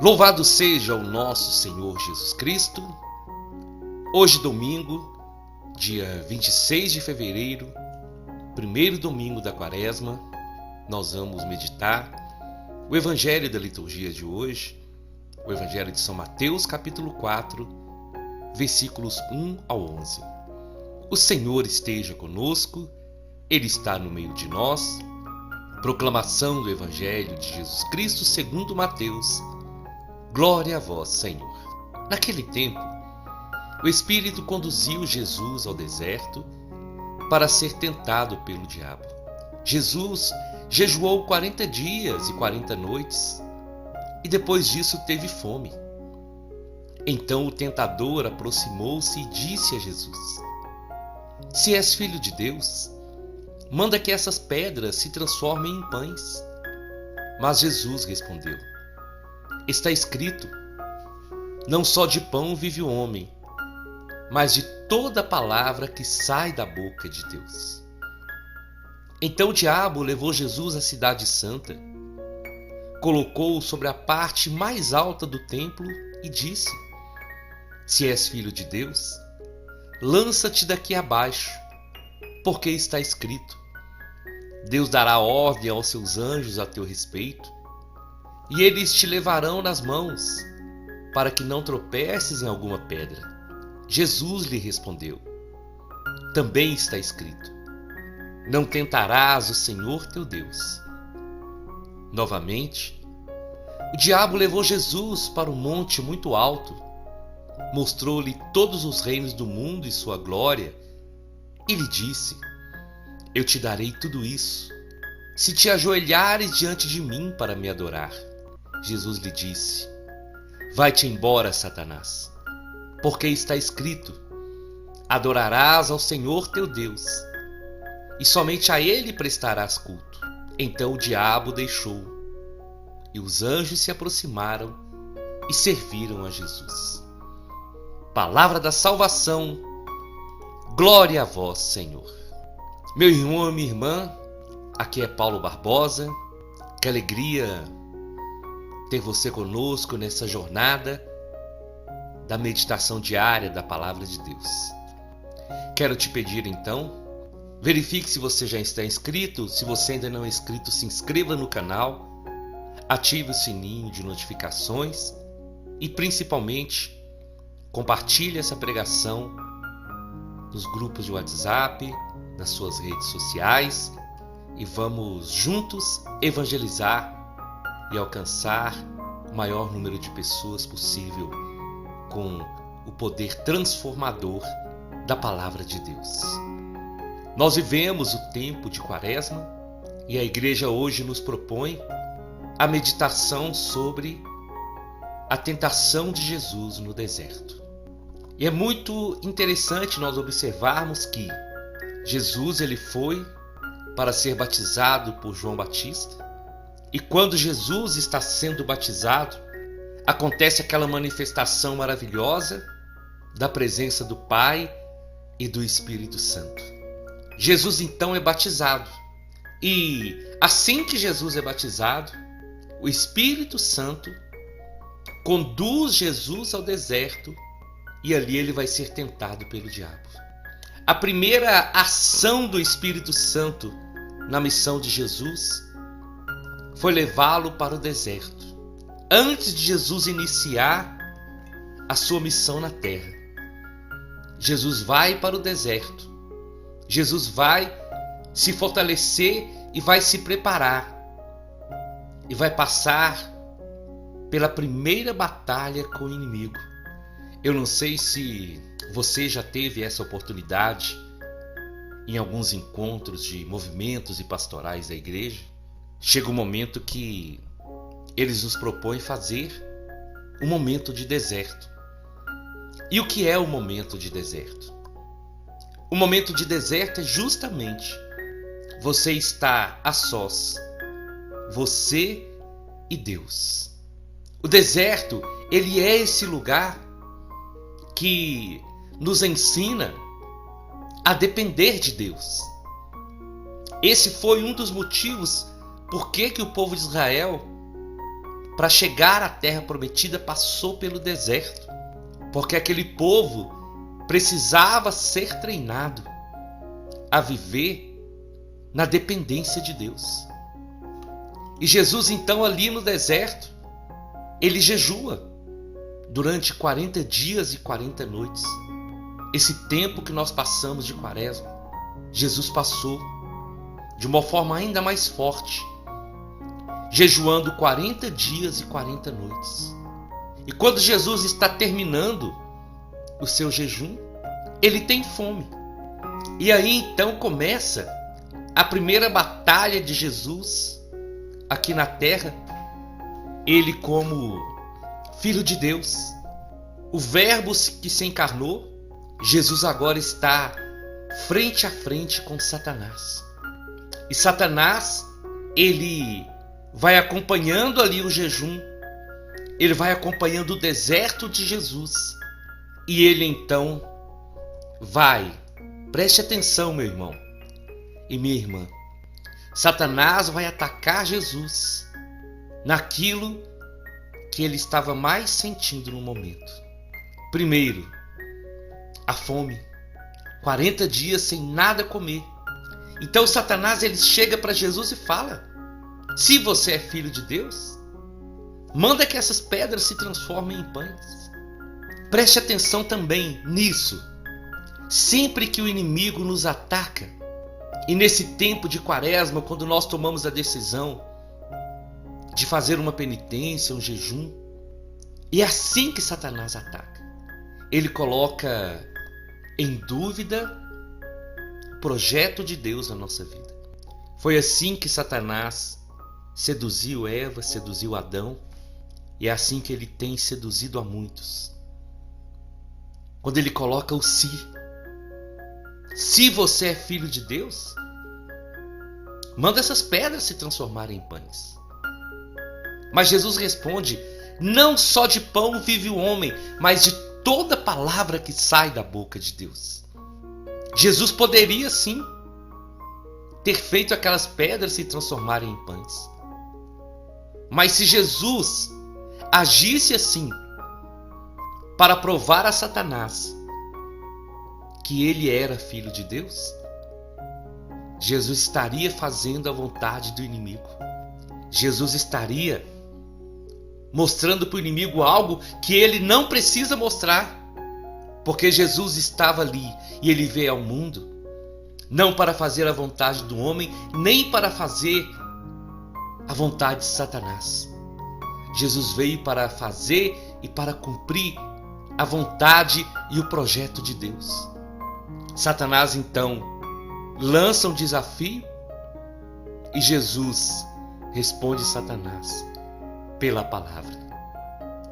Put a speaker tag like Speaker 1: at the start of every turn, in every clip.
Speaker 1: Louvado seja o nosso Senhor Jesus Cristo. Hoje, domingo, dia 26 de fevereiro, primeiro domingo da Quaresma, nós vamos meditar o Evangelho da liturgia de hoje, o Evangelho de São Mateus, capítulo 4, versículos 1 ao 11. O Senhor esteja conosco, Ele está no meio de nós. Proclamação do Evangelho de Jesus Cristo segundo Mateus. Glória a vós, Senhor. Naquele tempo, o Espírito conduziu Jesus ao deserto para ser tentado pelo diabo. Jesus jejuou 40 dias e 40 noites e depois disso teve fome. Então o tentador aproximou-se e disse a Jesus: Se és filho de Deus, manda que essas pedras se transformem em pães. Mas Jesus respondeu: Está escrito, não só de pão vive o homem, mas de toda palavra que sai da boca de Deus. Então o diabo levou Jesus à cidade santa, colocou-o sobre a parte mais alta do templo e disse: Se és filho de Deus, lança-te daqui abaixo, porque está escrito, Deus dará ordem aos seus anjos a teu respeito, e eles te levarão nas mãos, para que não tropeces em alguma pedra. Jesus lhe respondeu: Também está escrito, não tentarás o Senhor teu Deus. Novamente, o diabo levou Jesus para um monte muito alto, mostrou-lhe todos os reinos do mundo e sua glória, e lhe disse: Eu te darei tudo isso, se te ajoelhares diante de mim para me adorar. Jesus lhe disse: Vai-te embora, Satanás, porque está escrito, adorarás ao Senhor teu Deus, e somente a Ele prestarás culto. Então o diabo deixou, e os anjos se aproximaram e serviram a Jesus. Palavra da salvação, glória a vós, Senhor. Meu irmão e minha irmã, aqui é Paulo Barbosa. Que alegria ter você conosco nessa jornada da meditação diária da Palavra de Deus. Quero te pedir então, verifique se você já está inscrito. Se você ainda não é inscrito, se inscreva no canal, ative o sininho de notificações e principalmente compartilhe essa pregação nos grupos de WhatsApp, nas suas redes sociais, e vamos juntos evangelizar e alcançar o maior número de pessoas possível com o poder transformador da Palavra de Deus. Nós vivemos o tempo de Quaresma e a Igreja hoje nos propõe a meditação sobre a tentação de Jesus no deserto. E é muito interessante nós observarmos que Jesus ele foi para ser batizado por João Batista, e quando Jesus está sendo batizado, acontece aquela manifestação maravilhosa da presença do Pai e do Espírito Santo. Jesus então é batizado, e assim que Jesus é batizado, o Espírito Santo conduz Jesus ao deserto, e ali ele vai ser tentado pelo diabo. A primeira ação do Espírito Santo na missão de Jesus foi levá-lo para o deserto, antes de Jesus iniciar a sua missão na terra. Jesus vai para o deserto, Jesus vai se fortalecer e vai se preparar, e vai passar pela primeira batalha com o inimigo. Eu não sei se você já teve essa oportunidade em alguns encontros de movimentos e pastorais da igreja. Chega um momento que eles nos propõem fazer um momento de deserto. E o que é o momento de deserto? O momento de deserto é justamente você estar a sós, você e Deus. O deserto, ele é esse lugar que nos ensina a depender de Deus. Esse foi um dos motivos por que o povo de Israel para chegar à terra prometida, passou pelo deserto, porque aquele povo precisava ser treinado a viver na dependência de Deus. E Jesus, então, ali no deserto, ele jejua durante 40 dias e 40 noites. Esse tempo que nós passamos de quaresma, Jesus passou de uma forma ainda mais forte, jejuando 40 dias e 40 noites. E quando Jesus está terminando o seu jejum, ele tem fome. E aí então começa a primeira batalha de Jesus aqui na terra. Ele, como Filho de Deus, o Verbo que se encarnou, Jesus agora está frente a frente com Satanás. E Satanás, ele vai acompanhando ali o jejum, ele vai acompanhando o deserto de Jesus. E ele então vai, preste atenção, meu irmão e minha irmã, Satanás vai atacar Jesus naquilo que ele estava mais sentindo no momento. Primeiro, a fome, 40 dias sem nada comer. Então Satanás, ele chega para Jesus e fala: se você é filho de Deus, manda que essas pedras se transformem em pães. Preste atenção também nisso. Sempre que o inimigo nos ataca, e nesse tempo de quaresma, quando nós tomamos a decisão de fazer uma penitência, um jejum, e é assim que Satanás ataca. Ele coloca em dúvida o projeto de Deus na nossa vida. Foi assim que Satanás seduziu Eva, seduziu Adão, e é assim que ele tem seduzido a muitos. Quando ele coloca o se. Se você é filho de Deus, manda essas pedras se transformarem em pães. Mas Jesus responde: não só de pão vive o homem, mas de toda palavra que sai da boca de Deus. Jesus poderia sim ter feito aquelas pedras se transformarem em pães. Mas se Jesus agisse assim para provar a Satanás que ele era filho de Deus, Jesus estaria fazendo a vontade do inimigo. Jesus estaria mostrando para o inimigo algo que ele não precisa mostrar, porque Jesus estava ali e ele veio ao mundo não para fazer a vontade do homem, nem para fazer a vontade de Satanás. Jesus veio para fazer e para cumprir a vontade e o projeto de Deus. Satanás então lança um desafio e Jesus responde Satanás pela palavra.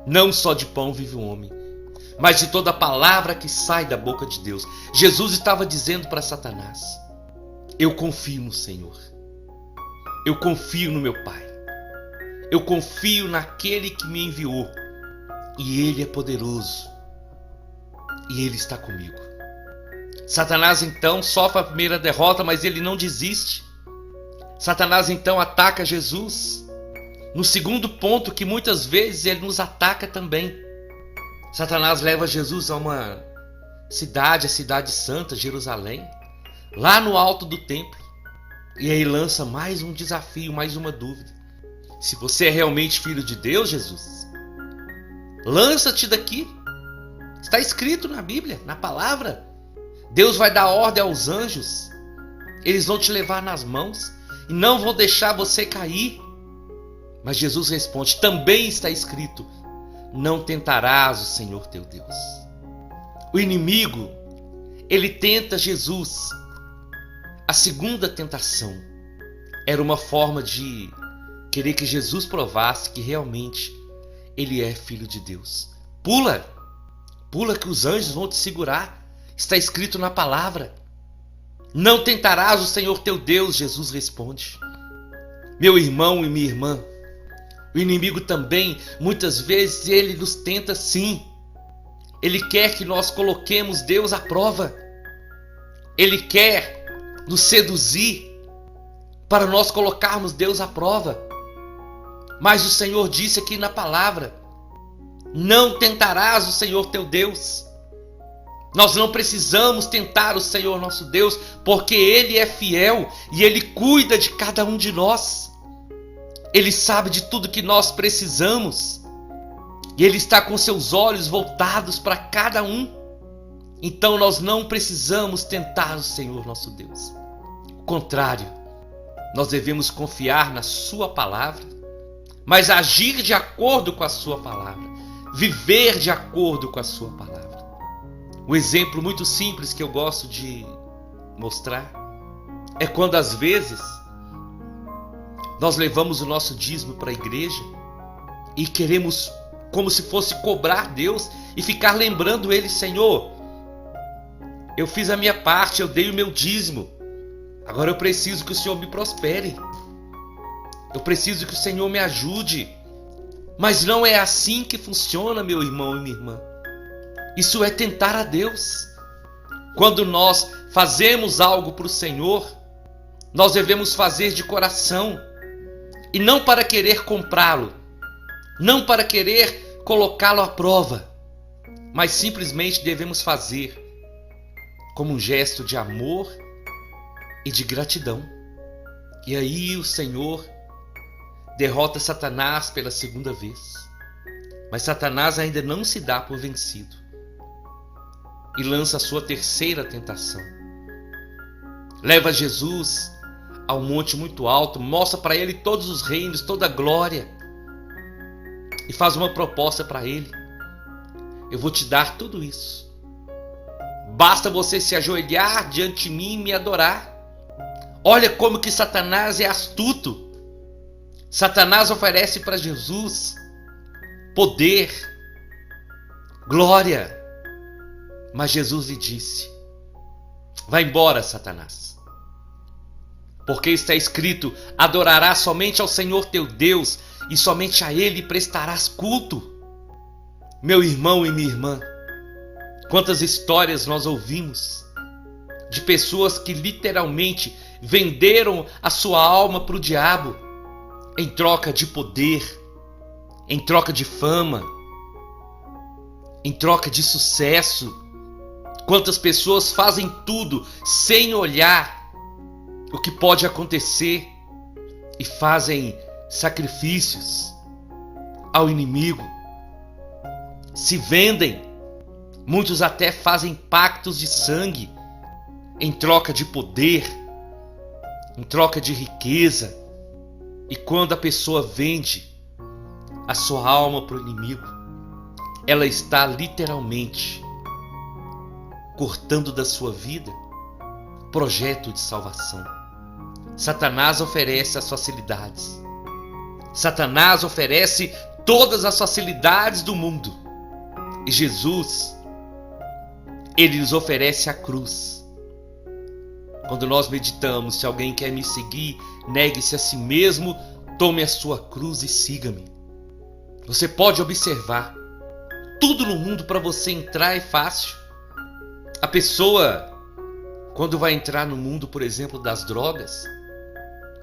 Speaker 1: Não só de pão vive o homem, mas de toda palavra que sai da boca de Deus. Jesus estava dizendo para Satanás: eu confio no Senhor, eu confio no meu Pai, eu confio naquele que me enviou, e Ele é poderoso, e Ele está comigo. Satanás então sofre a primeira derrota, mas ele não desiste. Satanás então ataca Jesus no segundo ponto, que muitas vezes ele nos ataca também. Satanás leva Jesus a uma cidade, a cidade santa, Jerusalém, lá no alto do templo, e aí lança mais um desafio, mais uma dúvida: se você é realmente filho de Deus, Jesus, lança-te daqui. Está escrito na Bíblia, na palavra. Deus vai dar ordem aos anjos, eles vão te levar nas mãos e não vão deixar você cair. Mas Jesus responde: também está escrito: não tentarás o Senhor teu Deus. O inimigo, ele tenta Jesus. A segunda tentação era uma forma de querer que Jesus provasse que realmente ele é filho de Deus. Pula que os anjos vão te segurar. Está escrito na palavra: não tentarás o Senhor teu Deus. Jesus responde. Meu irmão e minha irmã, o inimigo também, muitas vezes, ele nos tenta sim. Ele quer que nós coloquemos Deus à prova. Ele quer nos seduzir para nós colocarmos Deus à prova. Mas o Senhor disse aqui na palavra: não tentarás o Senhor teu Deus. Nós não precisamos tentar o Senhor nosso Deus, porque Ele é fiel e Ele cuida de cada um de nós. Ele sabe de tudo que nós precisamos e Ele está com seus olhos voltados para cada um. Então nós não precisamos tentar o Senhor nosso Deus. Ao contrário, nós devemos confiar na Sua palavra, mas agir de acordo com a Sua palavra, viver de acordo com a Sua palavra. Um exemplo muito simples que eu gosto de mostrar é quando às vezes nós levamos o nosso dízimo para a igreja e queremos, como se fosse cobrar Deus e ficar lembrando Ele: Senhor, eu fiz a minha parte, eu dei o meu dízimo, agora eu preciso que o Senhor me prospere, eu preciso que o Senhor me ajude. Mas não é assim que funciona, meu irmão e minha irmã. Isso é tentar a Deus. Quando nós fazemos algo para o Senhor, nós devemos fazer de coração, e não para querer comprá-lo, não para querer colocá-lo à prova, mas simplesmente devemos fazer como um gesto de amor e de gratidão. E aí o Senhor derrota Satanás pela segunda vez. Mas Satanás ainda não se dá por vencido e lança a sua terceira tentação. Leva Jesus ao monte muito alto, mostra para ele todos os reinos, toda a glória, e faz uma proposta para ele: eu vou te dar tudo isso, basta você se ajoelhar diante de mim e me adorar. Olha como que Satanás é astuto. Satanás oferece para Jesus poder, glória, mas Jesus lhe disse: vai embora, Satanás, porque está escrito: adorarás somente ao Senhor teu Deus e somente a Ele prestarás culto. Meu irmão e minha irmã, quantas histórias nós ouvimos de pessoas que literalmente venderam a sua alma para o diabo em troca de poder, em troca de fama, em troca de sucesso. Quantas pessoas fazem tudo sem olhar o que pode acontecer e fazem sacrifícios ao inimigo, se vendem, muitos até fazem pactos de sangue em troca de poder, em troca de riqueza. E quando a pessoa vende a sua alma para o inimigo, ela está literalmente cortando da sua vida projeto de salvação. Satanás oferece as facilidades. Satanás oferece todas as facilidades do mundo. E Jesus, Ele nos oferece a cruz. Quando nós meditamos: se alguém quer me seguir, negue-se a si mesmo, tome a sua cruz e siga-me. Você pode observar, tudo no mundo para você entrar é fácil. A pessoa, quando vai entrar no mundo, por exemplo, das drogas,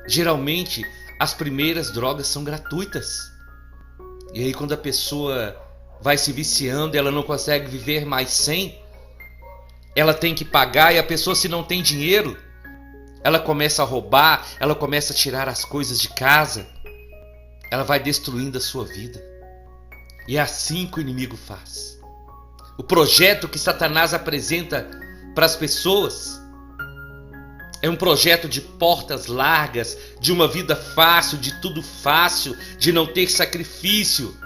Speaker 1: geralmente as primeiras drogas são gratuitas. E aí quando a pessoa vai se viciando, ela não consegue viver mais sem, ela tem que pagar, e a pessoa, se não tem dinheiro, ela começa a roubar, ela começa a tirar as coisas de casa, ela vai destruindo a sua vida. E é assim que o inimigo faz. O projeto que Satanás apresenta para as pessoas é um projeto de portas largas, de uma vida fácil, de tudo fácil, de não ter sacrifício.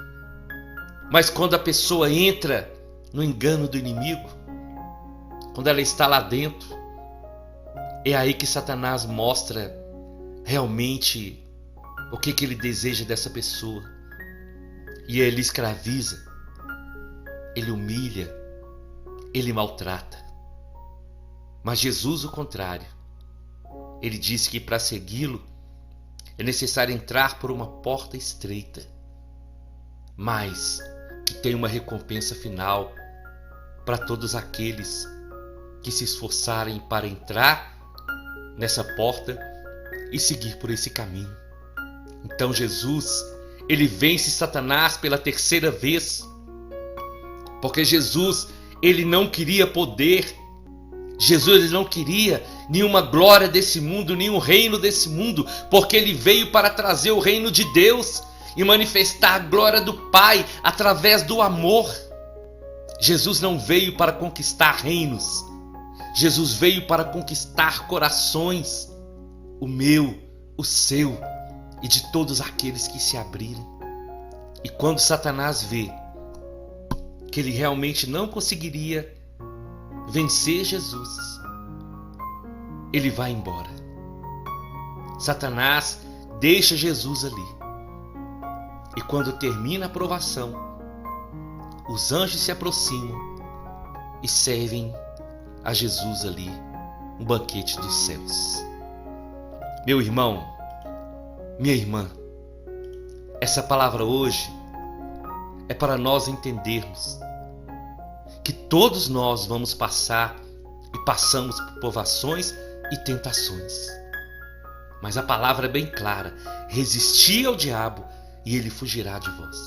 Speaker 1: Mas quando a pessoa entra no engano do inimigo, quando ela está lá dentro, é aí que Satanás mostra realmente o que ele deseja dessa pessoa. E ele escraviza, ele humilha, ele maltrata. Mas Jesus, o contrário, ele disse que para segui-lo é necessário entrar por uma porta estreita, mas que tem uma recompensa final para todos aqueles que se esforçarem para entrar nessa porta e seguir por esse caminho. Então Jesus, ele vence Satanás pela terceira vez. Porque Jesus, ele não queria poder. Jesus, ele não queria nenhuma glória desse mundo, nenhum reino desse mundo, porque ele veio para trazer o reino de Deus e manifestar a glória do Pai através do amor. Jesus não veio para conquistar reinos. Jesus veio para conquistar corações, o meu, o seu e de todos aqueles que se abrirem. E quando Satanás vê que ele realmente não conseguiria vencer Jesus, ele vai embora. Satanás deixa Jesus ali. E quando termina a provação, os anjos se aproximam e servem a Jesus ali um banquete dos céus. Meu irmão, minha irmã, essa palavra hoje é para nós entendermos que todos nós vamos passar e passamos por provações e tentações. Mas a palavra é bem clara: resisti ao diabo e ele fugirá de vós.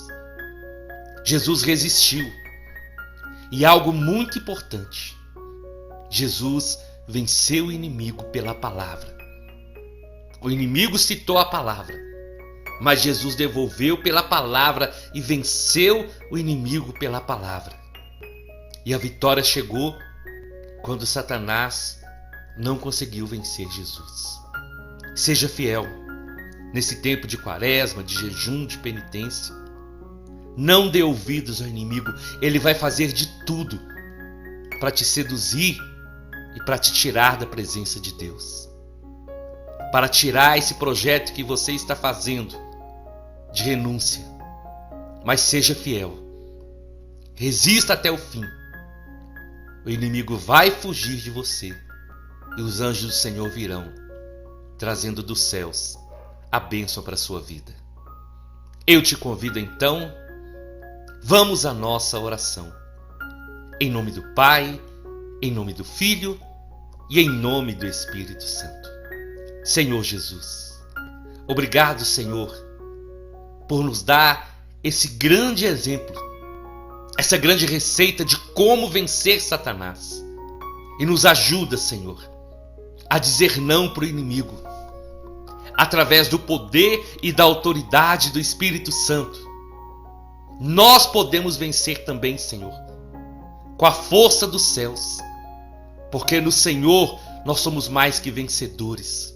Speaker 1: Jesus resistiu. E algo muito importante: Jesus venceu o inimigo pela palavra. O inimigo citou a palavra, mas Jesus devolveu pela palavra e venceu o inimigo pela palavra. E a vitória chegou quando Satanás não conseguiu vencer Jesus. Seja fiel nesse tempo de quaresma, de jejum, de penitência. Não dê ouvidos ao inimigo. Ele vai fazer de tudo para te seduzir e para te tirar da presença de Deus. Para tirar esse projeto que você está fazendo de renúncia. Mas seja fiel. Resista até o fim. O inimigo vai fugir de você e os anjos do Senhor virão, trazendo dos céus a bênção para a sua vida. Eu te convido então, vamos à nossa oração. Em nome do Pai, em nome do Filho e em nome do Espírito Santo. Senhor Jesus, obrigado, Senhor, por nos dar esse grande exemplo, essa grande receita de como vencer Satanás. E nos ajuda, Senhor, a dizer não para o inimigo, através do poder e da autoridade do Espírito Santo. Nós podemos vencer também, Senhor, com a força dos céus, porque no Senhor nós somos mais que vencedores.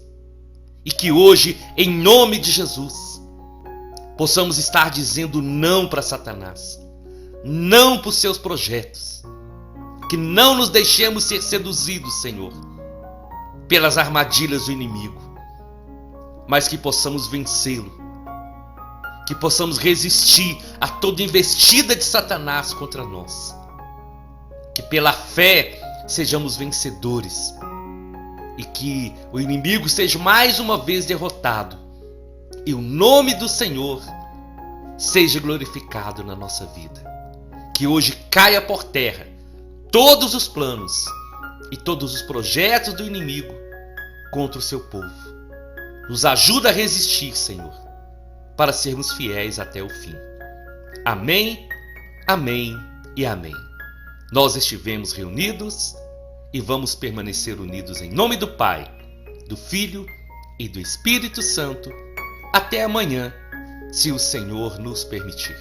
Speaker 1: E que hoje, em nome de Jesus, possamos estar dizendo não para Satanás, não para os seus projetos, que não nos deixemos ser seduzidos, Senhor, pelas armadilhas do inimigo, mas que possamos vencê-lo, que possamos resistir a toda investida de Satanás contra nós, que pela fé sejamos vencedores e que o inimigo seja mais uma vez derrotado e o nome do Senhor seja glorificado na nossa vida. Que hoje caia por terra todos os planos e todos os projetos do inimigo contra o seu povo. Nos ajuda a resistir, Senhor, para sermos fiéis até o fim. Amém, amém e amém. Nós estivemos reunidos e vamos permanecer unidos em nome do Pai, do Filho e do Espírito Santo até amanhã, se o Senhor nos permitir.